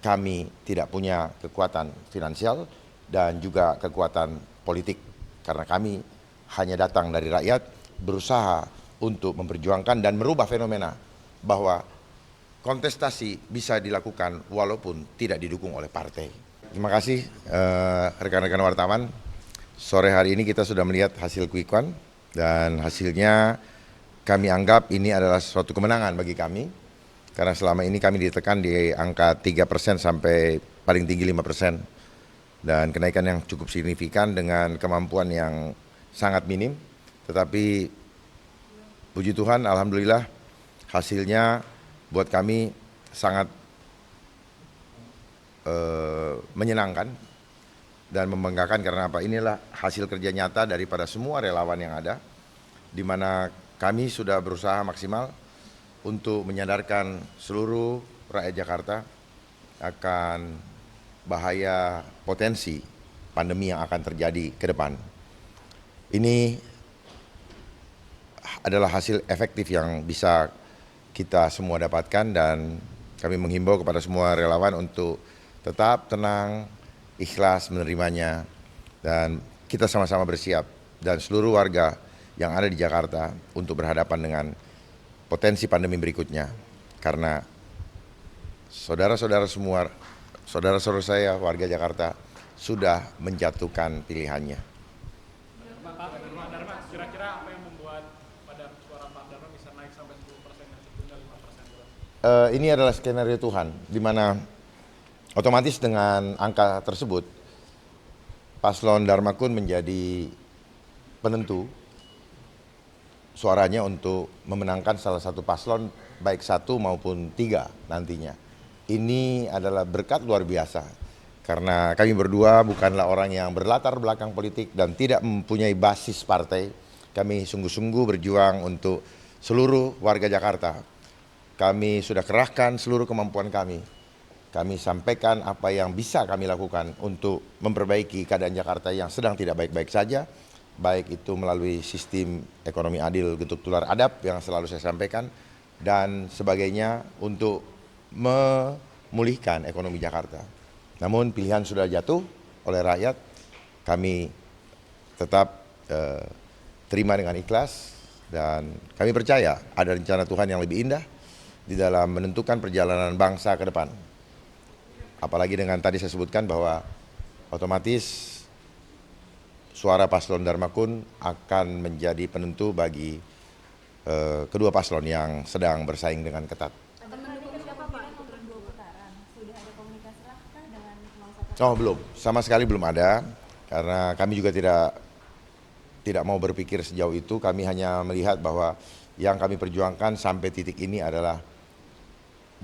kami tidak punya kekuatan finansial dan juga kekuatan politik, karena kami hanya datang dari rakyat, berusaha untuk memperjuangkan dan merubah fenomena bahwa kontestasi bisa dilakukan walaupun tidak didukung oleh partai. Terima kasih rekan-rekan wartawan. Sore hari ini kita sudah melihat hasil quick count dan hasilnya kami anggap ini adalah suatu kemenangan bagi kami. Karena selama ini kami ditekan di angka 3% sampai paling tinggi 5%. Dan kenaikan yang cukup signifikan dengan kemampuan yang sangat minim. Tetapi puji Tuhan, alhamdulillah hasilnya buat kami sangat menyenangkan dan membanggakan. Karena apa? Inilah hasil kerja nyata daripada semua relawan yang ada, di mana kami sudah berusaha maksimal untuk menyadarkan seluruh rakyat Jakarta akan bahaya potensi pandemi yang akan terjadi ke depan. Ini adalah hasil efektif yang bisa kita semua dapatkan, dan kami menghimbau kepada semua relawan untuk tetap tenang, ikhlas menerimanya, dan kita sama-sama bersiap dan seluruh warga yang ada di Jakarta untuk berhadapan dengan potensi pandemi berikutnya. Karena saudara-saudara semua, saudara-saudara saya warga Jakarta sudah menjatuhkan pilihannya. Pak Dharma, kira-kira apa yang membuat pada suara Pak Dharma bisa naik sampai 10% dan sebelumnya 5%? Ini adalah skenario Tuhan, di mana otomatis dengan angka tersebut Paslon Dharma Kun menjadi penentu suaranya untuk memenangkan salah satu paslon, baik 1 maupun 3 nantinya. Ini adalah berkat luar biasa, karena kami berdua bukanlah orang yang berlatar belakang politik dan tidak mempunyai basis partai. Kami sungguh-sungguh berjuang untuk seluruh warga Jakarta. Kami sudah kerahkan seluruh kemampuan kami. Kami sampaikan apa yang bisa kami lakukan untuk memperbaiki keadaan Jakarta yang sedang tidak baik-baik saja, baik itu melalui sistem ekonomi adil getuk tular adab yang selalu saya sampaikan, dan sebagainya untuk memulihkan ekonomi Jakarta. Namun pilihan sudah jatuh oleh rakyat, kami tetap terima dengan ikhlas, dan kami percaya ada rencana Tuhan yang lebih indah di dalam menentukan perjalanan bangsa ke depan. Apalagi dengan tadi saya sebutkan bahwa otomatis suara paslon Dharma Kun akan menjadi penentu bagi kedua paslon yang sedang bersaing dengan ketat. Akan mendukung siapa Pak untuk 2 putaran? Sudah ada komunikasi kah dengan 01? Oh belum, sama sekali belum ada, karena kami juga tidak mau berpikir sejauh itu. Kami hanya melihat bahwa yang kami perjuangkan sampai titik ini adalah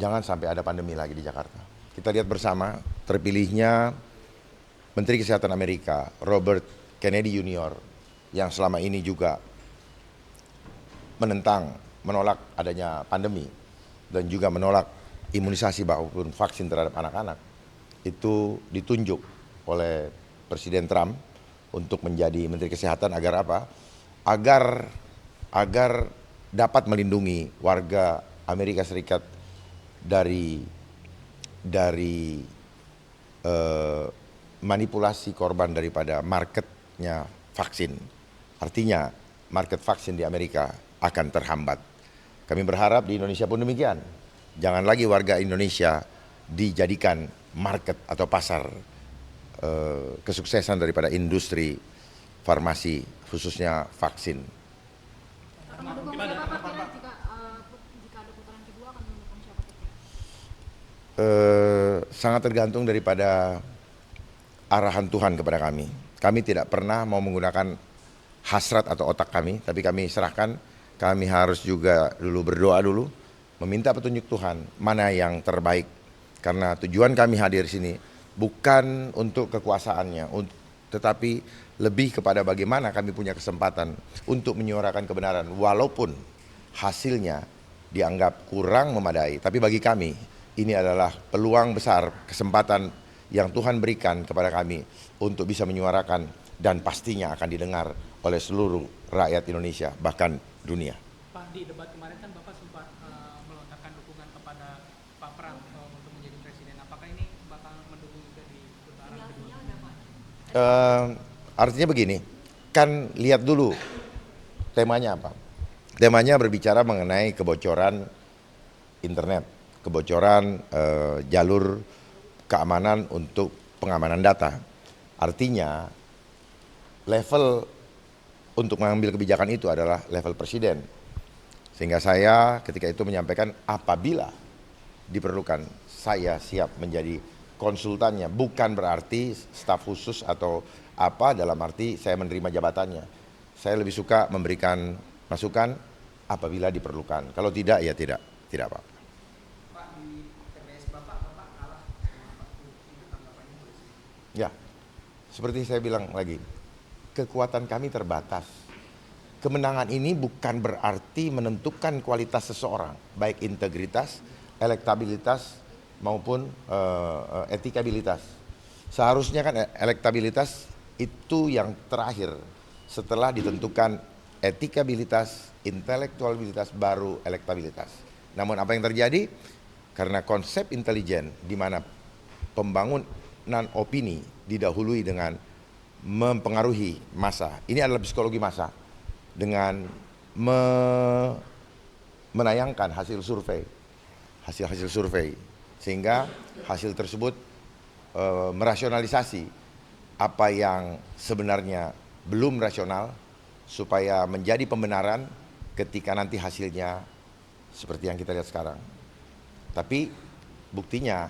jangan sampai ada pandemi lagi di Jakarta. Kita lihat bersama terpilihnya Menteri Kesehatan Amerika, Robert Kennedy Jr., yang selama ini juga menolak adanya pandemi dan juga menolak imunisasi maupun vaksin terhadap anak-anak, itu ditunjuk oleh Presiden Trump untuk menjadi Menteri Kesehatan. Agar apa? Agar dapat melindungi warga Amerika Serikat dari manipulasi korban daripada marketnya vaksin. Artinya market vaksin di Amerika akan terhambat. Kami berharap di Indonesia pun demikian. Jangan lagi warga Indonesia dijadikan market atau pasar kesuksesan daripada industri farmasi, khususnya vaksin. Akan mendukung siapa Pak kira jika ada putaran kedua, akan mendukung siapa kira? Sangat tergantung daripada arahan Tuhan kepada kami. Kami tidak pernah mau menggunakan hasrat atau otak kami, tapi kami serahkan. Kami harus juga berdoa dulu, meminta petunjuk Tuhan mana yang terbaik. Karena tujuan kami hadir sini bukan untuk kekuasaannya, tetapi lebih kepada bagaimana kami punya kesempatan untuk menyuarakan kebenaran, walaupun hasilnya dianggap kurang memadai. Tapi bagi kami ini adalah peluang besar, kesempatan yang Tuhan berikan kepada kami untuk bisa menyuarakan, dan pastinya akan didengar oleh seluruh rakyat Indonesia, bahkan dunia. Pak, di debat kemarin kan Bapak sempat melontarkan dukungan kepada Pak Pram untuk menjadi presiden. Apakah ini Artinya begini, kan lihat dulu temanya apa. Temanya berbicara mengenai kebocoran internet, kebocoran jalur keamanan untuk pengamanan data. Artinya level untuk mengambil kebijakan itu adalah level presiden. Sehingga saya ketika itu menyampaikan apabila diperlukan saya siap menjadi konsultannya, bukan berarti staf khusus atau apa, dalam arti saya menerima jabatannya. Saya lebih suka memberikan masukan apabila diperlukan. Kalau tidak ya tidak apa. Pak, di TPS Bapak kalah sama Pak Luhut, itu tanggapannya polisi. Ya, seperti saya bilang lagi, kekuatan kami terbatas. Kemenangan ini bukan berarti menentukan kualitas seseorang, baik integritas, elektabilitas maupun etikabilitas. Seharusnya kan elektabilitas itu yang terakhir, setelah ditentukan etikabilitas, intelektualitas, baru elektabilitas. Namun apa yang terjadi? Karena konsep intelijen di mana pembangunan opini didahului dengan mempengaruhi massa. Ini adalah psikologi massa dengan menayangkan hasil survei, sehingga hasil tersebut merasionalisasi apa yang sebenarnya belum rasional supaya menjadi pembenaran ketika nanti hasilnya seperti yang kita lihat sekarang. Tapi buktinya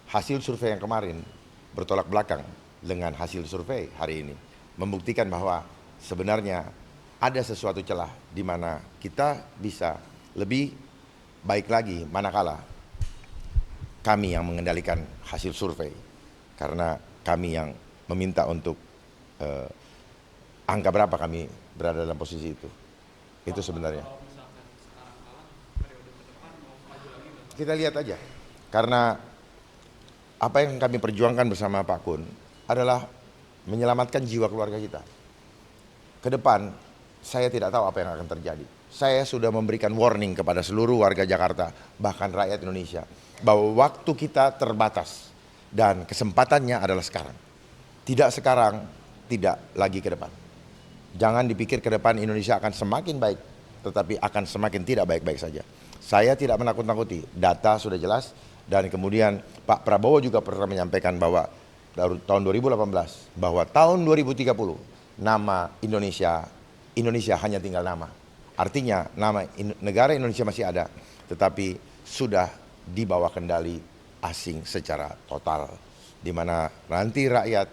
hasil survei yang kemarin bertolak belakang dengan hasil survei hari ini, membuktikan bahwa sebenarnya ada sesuatu celah di mana kita bisa lebih baik lagi manakala kami yang mengendalikan hasil survei, karena kami yang meminta untuk angka berapa kami berada dalam posisi itu. Itu sebenarnya. Kita lihat aja, karena apa yang kami perjuangkan bersama Pak Kun adalah menyelamatkan jiwa keluarga kita. Ke depan, saya tidak tahu apa yang akan terjadi. Saya sudah memberikan warning kepada seluruh warga Jakarta, bahkan rakyat Indonesia, bahwa waktu kita terbatas dan kesempatannya adalah sekarang. Tidak sekarang, tidak lagi ke depan. Jangan dipikir ke depan Indonesia akan semakin baik, tetapi akan semakin tidak baik-baik saja. Saya tidak menakut-nakuti, data sudah jelas, dan kemudian Pak Prabowo juga pernah menyampaikan bahwa tahun 2018, bahwa tahun 2030 nama Indonesia hanya tinggal nama. Artinya nama negara Indonesia masih ada, tetapi sudah di bawah kendali asing secara total. Di mana nanti rakyat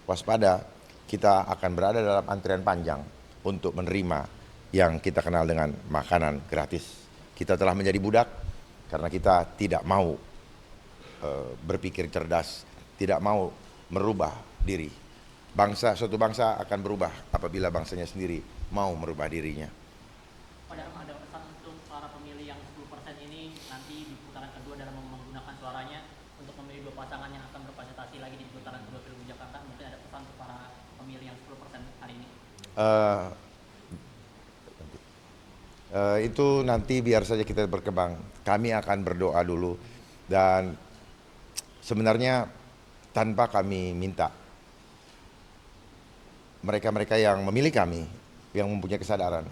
waspada, kita akan berada dalam antrian panjang untuk menerima yang kita kenal dengan makanan gratis. Kita telah menjadi budak karena kita tidak mau berpikir cerdas, tidak mau merubah diri. Suatu bangsa akan berubah apabila bangsanya sendiri mau merubah dirinya. Padahal ada pesan untuk para pemilih yang 10% ini nanti di putaran kedua dalam menggunakan suaranya untuk memilih dua pasangan yang akan berkontestasi lagi di putaran kedua Pilgub Jakarta. Mungkin ada pesan untuk para pemilih yang 10% hari ini. Itu nanti biar saja kita berkembang. Kami akan berdoa dulu, dan sebenarnya tanpa kami minta, mereka-mereka yang memilih kami, yang mempunyai kesadaran,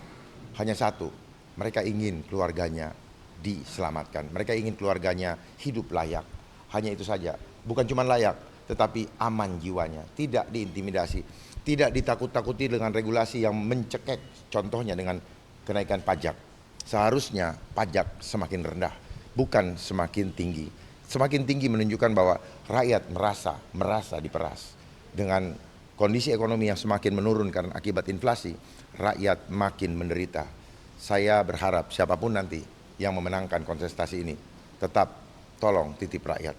hanya satu, mereka ingin keluarganya diselamatkan, mereka ingin keluarganya hidup layak, hanya itu saja. Bukan cuma layak, tetapi aman jiwanya, tidak diintimidasi, tidak ditakut-takuti dengan regulasi yang mencekek, contohnya dengan kenaikan pajak. Seharusnya pajak semakin rendah, bukan semakin tinggi. Semakin tinggi menunjukkan bahwa rakyat merasa diperas. Dengan kondisi ekonomi yang semakin menurun karena akibat inflasi, rakyat makin menderita. Saya berharap siapapun nanti yang memenangkan kontestasi ini, tetap tolong titip rakyat.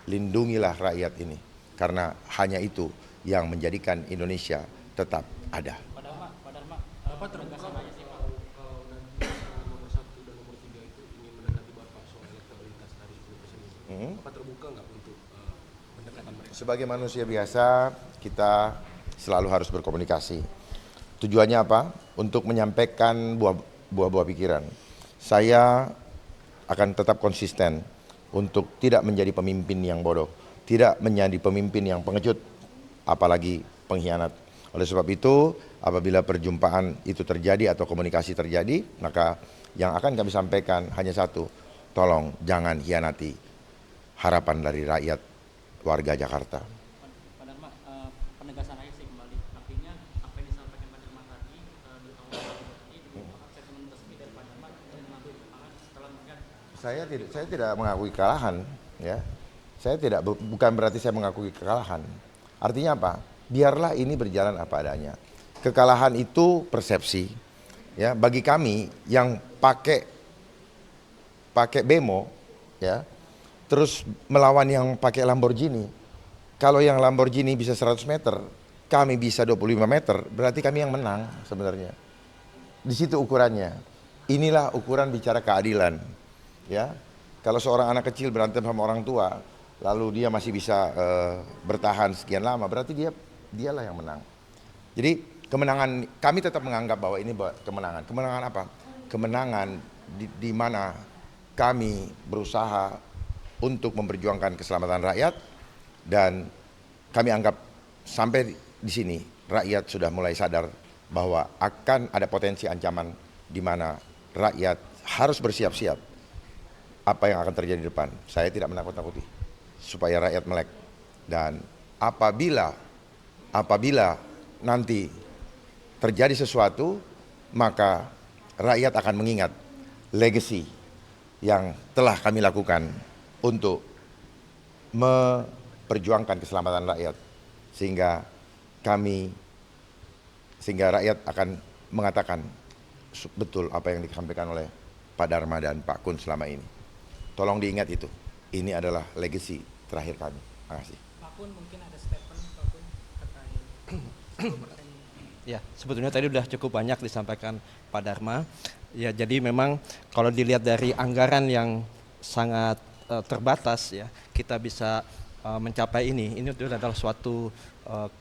Lindungilah rakyat ini, karena hanya itu yang menjadikan Indonesia tetap ada. Pak Dharma, Bapak terbuka nggak sih Pak kalau nanti nomor 1 dan nomor 3 itu ingin mendekati Bapak soal elektabilitas dari 10% ini? Bapak terbuka nggak untuk mendekati mereka? Sebagai manusia biasa, kita selalu harus berkomunikasi. Tujuannya apa? Untuk menyampaikan buah-buah pikiran. Saya akan tetap konsisten untuk tidak menjadi pemimpin yang bodoh, tidak menjadi pemimpin yang pengecut, apalagi pengkhianat. Oleh sebab itu, apabila perjumpaan itu terjadi atau komunikasi terjadi, maka yang akan kami sampaikan hanya satu, tolong jangan hianati harapan dari rakyat warga Jakarta. Pak Dharma, penegasan aja sih kembali. Artinya apa yang disampaikan Pak Dharma tadi di awal tadi merupakan statement resmi dari Pak Dharma untuk mengakui kekalahan setelah melihat. Saya tidak mengakui kekalahan, ya. Saya tidak, bukan berarti saya mengakui kekalahan. Artinya apa? Biarlah ini berjalan apa adanya. Kekalahan itu persepsi, ya. Bagi kami yang pakai bemo, ya, terus melawan yang pakai Lamborghini. Kalau yang Lamborghini bisa 100 meter, kami bisa 25 meter, berarti kami yang menang sebenarnya. Di situ ukurannya. Inilah ukuran bicara keadilan, ya. Kalau seorang anak kecil berantem sama orang tua, lalu dia masih bisa bertahan sekian lama, berarti dialah yang menang. Jadi kemenangan, kami tetap menganggap bahwa ini kemenangan. Kemenangan apa? Kemenangan di mana kami berusaha untuk memperjuangkan keselamatan rakyat, dan kami anggap sampai di sini rakyat sudah mulai sadar bahwa akan ada potensi ancaman di mana rakyat harus bersiap-siap apa yang akan terjadi di depan. Saya tidak menakut-nakuti supaya rakyat melek, dan apabila nanti terjadi sesuatu, maka rakyat akan mengingat legacy yang telah kami lakukan untuk memperjuangkan keselamatan rakyat, sehingga rakyat akan mengatakan betul apa yang disampaikan oleh Pak Dharma dan Pak Kun selama ini. Tolong diingat itu. Ini adalah legacy terakhir kami. Terima kasih. Pak Kun, mungkin ada statement Pak Kun terkait 10%. Ya, sebetulnya tadi sudah cukup banyak disampaikan Pak Dharma. Ya, jadi memang kalau dilihat dari anggaran yang sangat terbatas, ya, kita bisa mencapai ini. Ini adalah suatu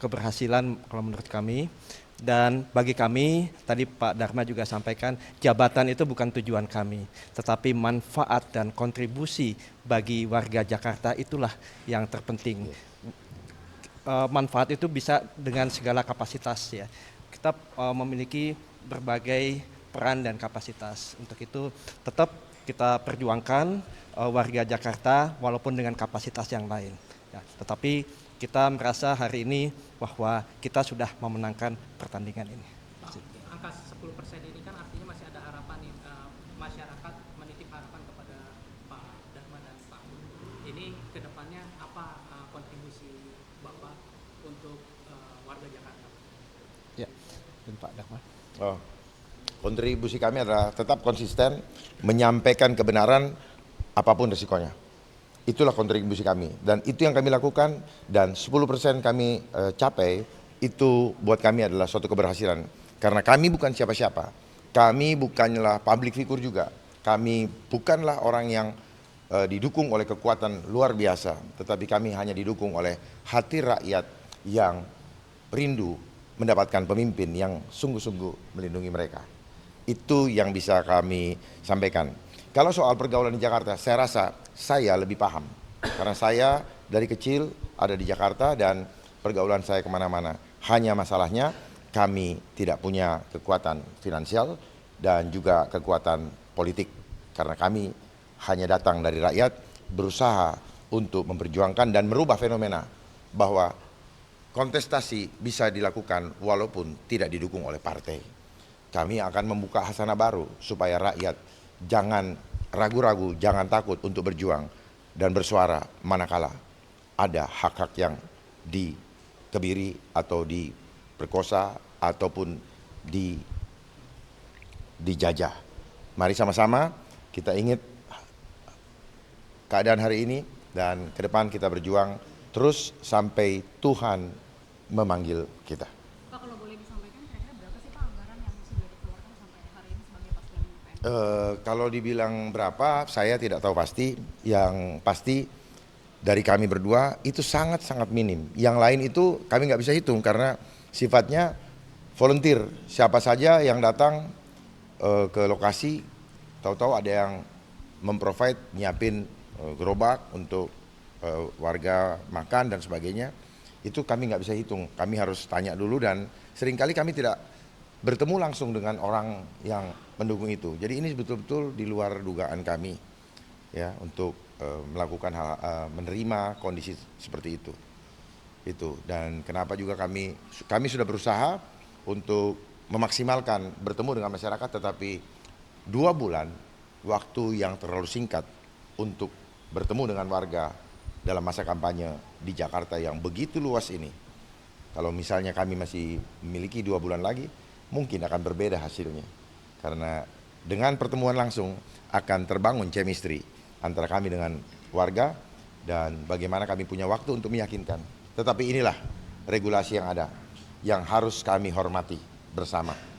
keberhasilan kalau menurut kami. Dan bagi kami, tadi Pak Dharma juga sampaikan, jabatan itu bukan tujuan kami, tetapi manfaat dan kontribusi bagi warga Jakarta itulah yang terpenting. Manfaat itu bisa dengan segala kapasitas, ya. Kita memiliki berbagai peran dan kapasitas. Untuk itu tetap kita perjuangkan warga Jakarta walaupun dengan kapasitas yang lain. Ya, tetapi kita merasa hari ini bahwa kita sudah memenangkan pertandingan ini. Angka 10% ini kan artinya masih ada harapan nih, masyarakat menitip harapan kepada Pak Dharma dan Pak Kun. Ini kedepannya apa kontribusi Bapak untuk warga Jakarta? Ya, dan Pak Dharma. Kontribusi kami adalah tetap konsisten menyampaikan kebenaran apapun resikonya. Itulah kontribusi kami, dan itu yang kami lakukan, dan 10% kami capai, itu buat kami adalah suatu keberhasilan. Karena kami bukan siapa-siapa, kami bukanlah public figure juga, kami bukanlah orang yang didukung oleh kekuatan luar biasa, tetapi kami hanya didukung oleh hati rakyat yang rindu mendapatkan pemimpin yang sungguh-sungguh melindungi mereka. Itu yang bisa kami sampaikan. Kalau soal pergaulan di Jakarta, saya rasa saya lebih paham. Karena saya dari kecil ada di Jakarta dan pergaulan saya kemana-mana. Hanya masalahnya kami tidak punya kekuatan finansial dan juga kekuatan politik. Karena kami hanya datang dari rakyat, berusaha untuk memperjuangkan dan merubah fenomena bahwa kontestasi bisa dilakukan walaupun tidak didukung oleh partai. Kami akan membuka hasanah baru supaya rakyat jangan ragu-ragu, jangan takut untuk berjuang dan bersuara manakala ada hak-hak yang dikebiri atau diperkosa ataupun dijajah. Mari sama-sama kita ingat keadaan hari ini, dan ke depan kita berjuang terus sampai Tuhan memanggil kita. Pak, kalau boleh disampaikan, kira-kira berapa sih Pak anggaran yang sudah dikeluarkan sampai hari ini sebagai paslon PN? Kalau dibilang berapa, saya tidak tahu pasti. Yang pasti dari kami berdua itu sangat-sangat minim. Yang lain itu kami nggak bisa hitung karena sifatnya volunteer. Siapa saja yang datang ke lokasi, tahu-tahu ada yang nyiapin gerobak untuk warga makan dan sebagainya. itu kami nggak bisa hitung. Kami harus tanya dulu dan seringkali kami tidak bertemu langsung dengan orang yang mendukung itu. Jadi ini betul-betul di luar dugaan kami ya untuk melakukan menerima kondisi seperti itu. Dan kenapa juga kami sudah berusaha untuk memaksimalkan bertemu dengan masyarakat, tetapi 2 bulan waktu yang terlalu singkat untuk bertemu dengan warga dalam masa kampanye di Jakarta yang begitu luas ini. Kalau misalnya kami masih memiliki 2 bulan lagi, mungkin akan berbeda hasilnya. Karena dengan pertemuan langsung akan terbangun chemistry antara kami dengan warga dan bagaimana kami punya waktu untuk meyakinkan. Tetapi inilah regulasi yang ada, yang harus kami hormati bersama.